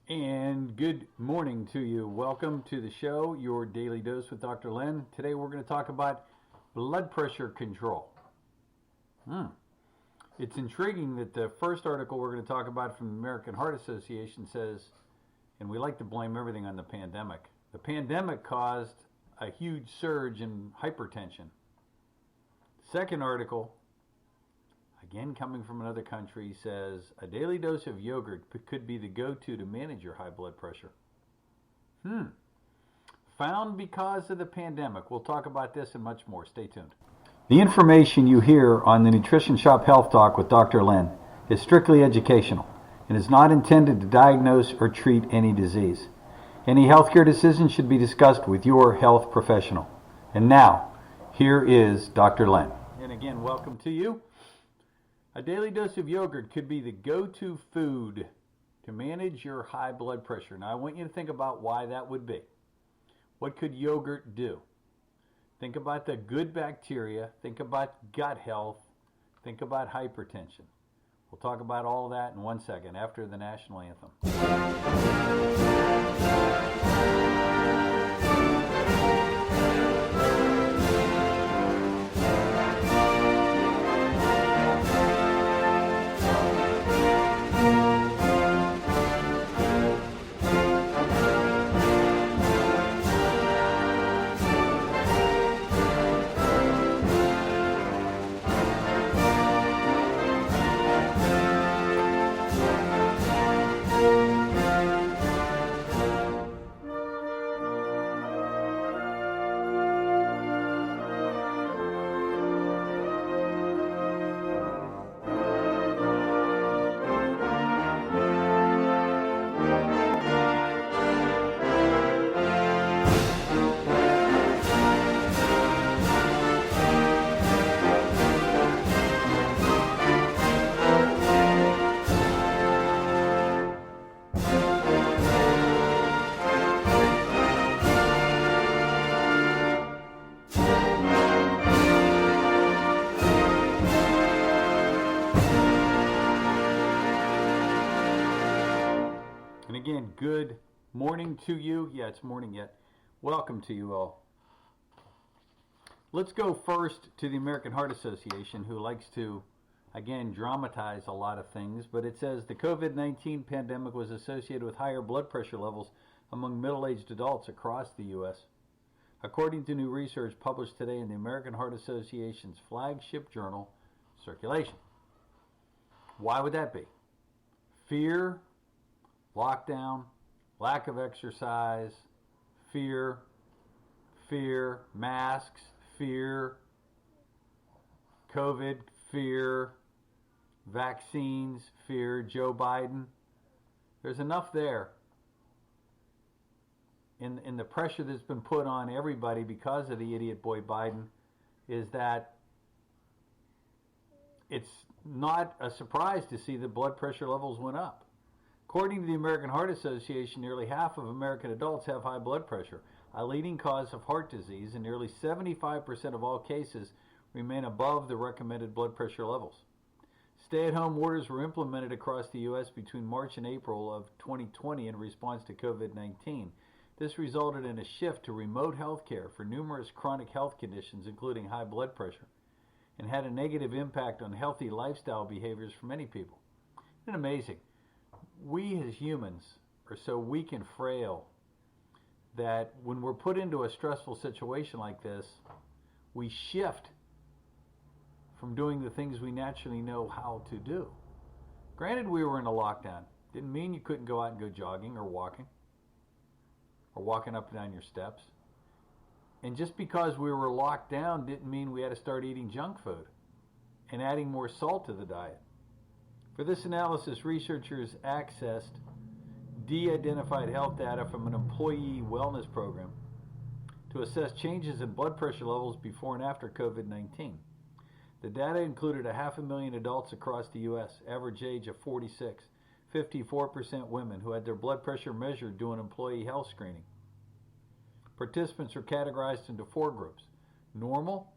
And good morning to you. Welcome to the show, Your Daily Dose with Dr. Len. Today we're going to talk about blood pressure control. It's intriguing that the first article we're going to talk about from the American Heart Association says, and we like to blame everything on the pandemic. The pandemic caused a huge surge in hypertension. Second article, again coming from another country, says a daily dose of yogurt could be the go-to to manage your high blood pressure. Found because of the pandemic. We'll talk about this and much more. Stay tuned. The information you hear on the Nutrition Shop Health Talk with Dr. Len is strictly educational and is not intended to diagnose or treat any disease. Any healthcare decision should be discussed with your health professional. And now, here is Dr. Len. And again, welcome to you. A daily dose of yogurt could be the go-to food to manage your high blood pressure. Now, I want you to think about why that would be. What could yogurt do? Think about the good bacteria. Think about gut health. Think about hypertension. We'll talk about all that in 1 second after the national anthem. Again, good morning to you. Yeah, it's morning yet. Welcome to you all. Let's go first to the American Heart Association, who likes to, again, dramatize a lot of things. But it says the COVID-19 pandemic was associated with higher blood pressure levels among middle-aged adults across the U.S. According to new research published today in the American Heart Association's flagship journal, Circulation. Why would that be? Fear, lockdown, lack of exercise, fear, masks, fear, COVID, fear, vaccines, fear, Joe Biden. There's enough there in the pressure that's been put on everybody because of the idiot boy Biden, is that it's not a surprise to see that blood pressure levels went up. According to the American Heart Association, nearly half of American adults have high blood pressure, a leading cause of heart disease, and nearly 75% of all cases remain above the recommended blood pressure levels. Stay-at-home orders were implemented across the U.S. between March and April of 2020 in response to COVID-19. This resulted in a shift to remote health care for numerous chronic health conditions, including high blood pressure, and had a negative impact on healthy lifestyle behaviors for many people. Isn't it amazing? We as humans are so weak and frail that when we're put into a stressful situation like this, we shift from doing the things we naturally know how to do. Granted, we were in a lockdown. Didn't mean you couldn't go out and go jogging or walking up and down your steps. And just because we were locked down didn't mean we had to start eating junk food and adding more salt to the diet. For this analysis, researchers accessed de-identified health data from an employee wellness program to assess changes in blood pressure levels before and after COVID-19. The data included 500,000 adults across the U.S., average age of 46, 54% women who had their blood pressure measured during employee health screening. Participants were categorized into 4 groups: normal,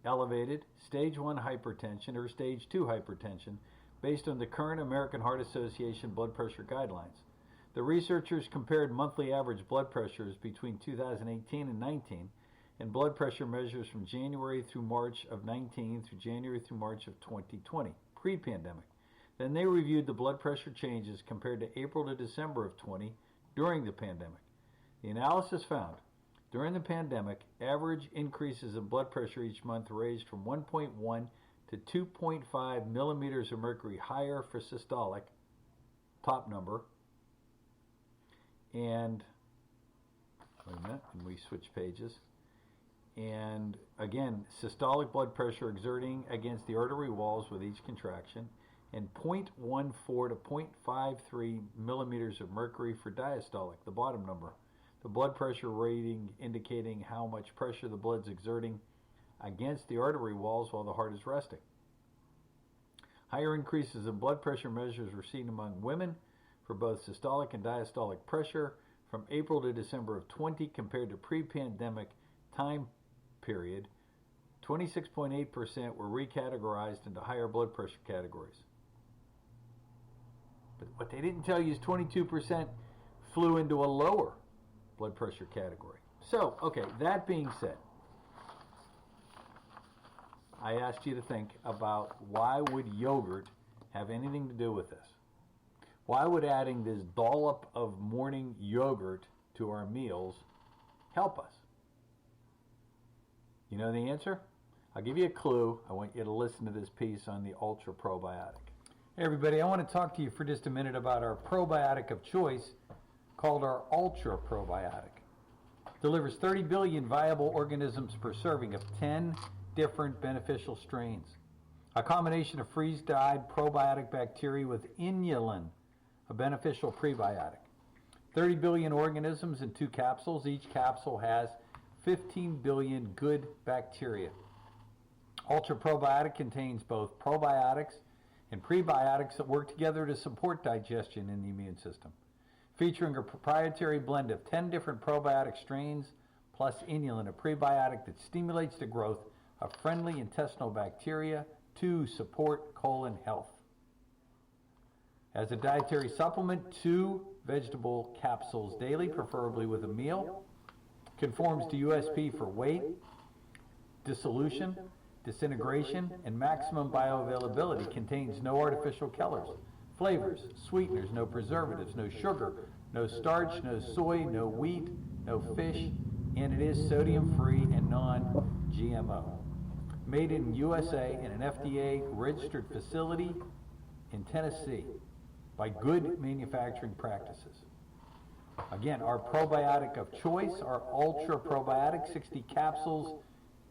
elevated, stage 1 hypertension, or stage 2 hypertension, based on the current American Heart Association blood pressure guidelines. The researchers compared monthly average blood pressures between 2018 and 19 and blood pressure measures from January through March of 19 through January through March of 2020, pre-pandemic. Then they reviewed the blood pressure changes compared to April to December of 20 during the pandemic. The analysis found during the pandemic, average increases in blood pressure each month ranged from 1.1 to 2.5 millimeters of mercury higher for systolic, top number, and wait a minute, and we switch pages. And again, systolic blood pressure exerting against the artery walls with each contraction, and 0.14 to 0.53 millimeters of mercury for diastolic, the bottom number. The blood pressure rating indicating how much pressure the blood's exerting against the artery walls while the heart is resting. Higher increases in blood pressure measures were seen among women for both systolic and diastolic pressure from April to December of 20 compared to pre-pandemic time period. 26.8% were recategorized into higher blood pressure categories. But what they didn't tell you is 22% flew into a lower blood pressure category. So, okay, that being said, I asked you to think about why would yogurt have anything to do with this? Why would adding this dollop of morning yogurt to our meals help us? You know the answer? I'll give you a clue. I want you to listen to this piece on the Ultra Probiotic. Hey everybody, I want to talk to you for just a minute about our probiotic of choice called our Ultra Probiotic. Delivers 30 billion viable organisms per serving of 10 different beneficial strains. A combination of freeze-dried probiotic bacteria with inulin, a beneficial prebiotic. 30 billion organisms in 2 capsules. Each capsule has 15 billion good bacteria. Ultra Probiotic contains both probiotics and prebiotics that work together to support digestion in the immune system. Featuring a proprietary blend of 10 different probiotic strains plus inulin, a prebiotic that stimulates the growth of friendly intestinal bacteria to support colon health. As a dietary supplement, 2 vegetable capsules daily, preferably with a meal. Conforms to USP for weight, dissolution, disintegration, and maximum bioavailability. Contains no artificial colors, flavors, sweeteners, no preservatives, no sugar, no starch, no soy, no wheat, no fish, and it is sodium-free and non-GMO. Made in USA in an FDA-registered facility in Tennessee by good manufacturing practices. Again, our probiotic of choice, our Ultra Probiotic, 60 capsules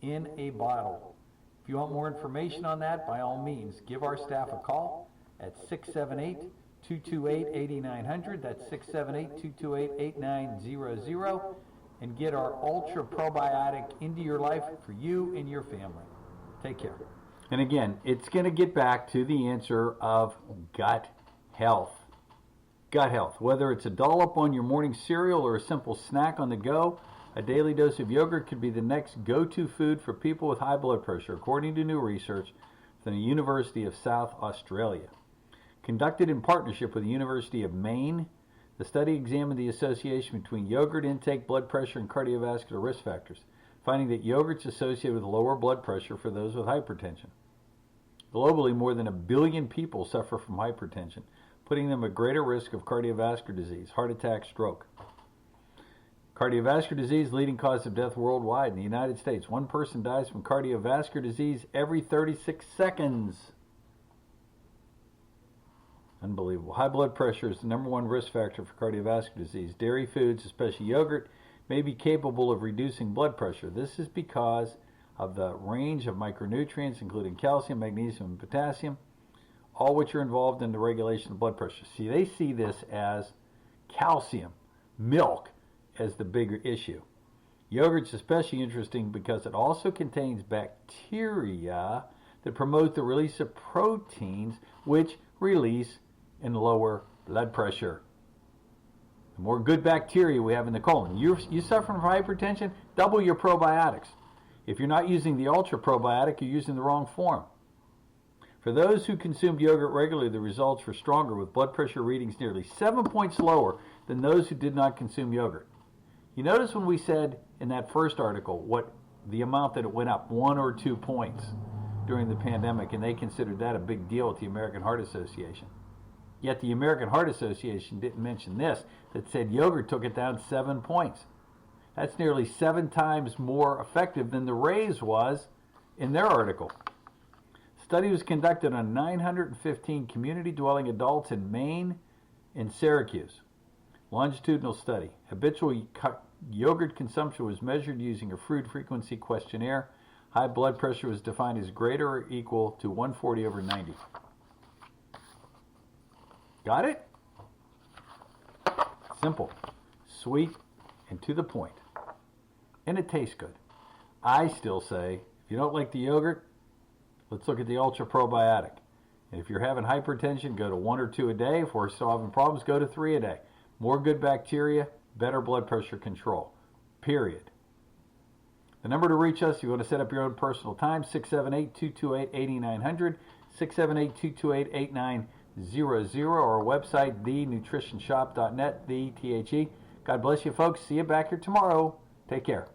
in a bottle. If you want more information on that, by all means, give our staff a call at 678-228-8900. That's 678-228-8900. And get our Ultra Probiotic into your life for you and your family. Take care. And again, it's going to get back to the answer of gut health. Gut health. Whether it's a dollop on your morning cereal or a simple snack on the go, a daily dose of yogurt could be the next go-to food for people with high blood pressure, according to new research from the University of South Australia. Conducted in partnership with the University of Maine, the study examined the association between yogurt intake, blood pressure, and cardiovascular risk factors, finding that yogurt's associated with lower blood pressure for those with hypertension. Globally, more than 1 billion people suffer from hypertension, putting them at greater risk of cardiovascular disease, heart attack, stroke. Cardiovascular disease, leading cause of death worldwide. In the United States, 1 person dies from cardiovascular disease every 36 seconds. Unbelievable. High blood pressure is the #1 risk factor for cardiovascular disease. Dairy foods, especially yogurt, may be capable of reducing blood pressure. This is because of the range of micronutrients, including calcium, magnesium, and potassium, all which are involved in the regulation of blood pressure. See, they see this as calcium, milk, as the bigger issue. Yogurt's especially interesting because it also contains bacteria that promote the release of proteins, which release and lower blood pressure. The more good bacteria we have in the colon. You suffering from hypertension? Double your probiotics. If you're not using the Ultra Probiotic, you're using the wrong form. For those who consumed yogurt regularly, the results were stronger, with blood pressure readings nearly 7 points lower than those who did not consume yogurt. You notice when we said in that first article what the amount that it went up, 1 or 2 points during the pandemic, and they considered that a big deal at the American Heart Association. Yet the American Heart Association didn't mention this, that said yogurt took it down 7 points. That's nearly 7 times more effective than the Rays was in their article. Study was conducted on 915 community-dwelling adults in Maine and Syracuse. Longitudinal study. Habitual yogurt consumption was measured using a food frequency questionnaire. High blood pressure was defined as greater or equal to 140/90. Got it? Simple, sweet, and to the point. And it tastes good. I still say, if you don't like the yogurt, let's look at the Ultra Probiotic. And if you're having hypertension, go to 1 or 2 a day. If we're still having problems, go to 3 a day. More good bacteria, better blood pressure control. Period. The number to reach us, if you want to set up your own personal time, 678-228-8900, 678-228-8900, or our website, thenutritionshop.net, the THE. God bless you, folks. See you back here tomorrow. Take care.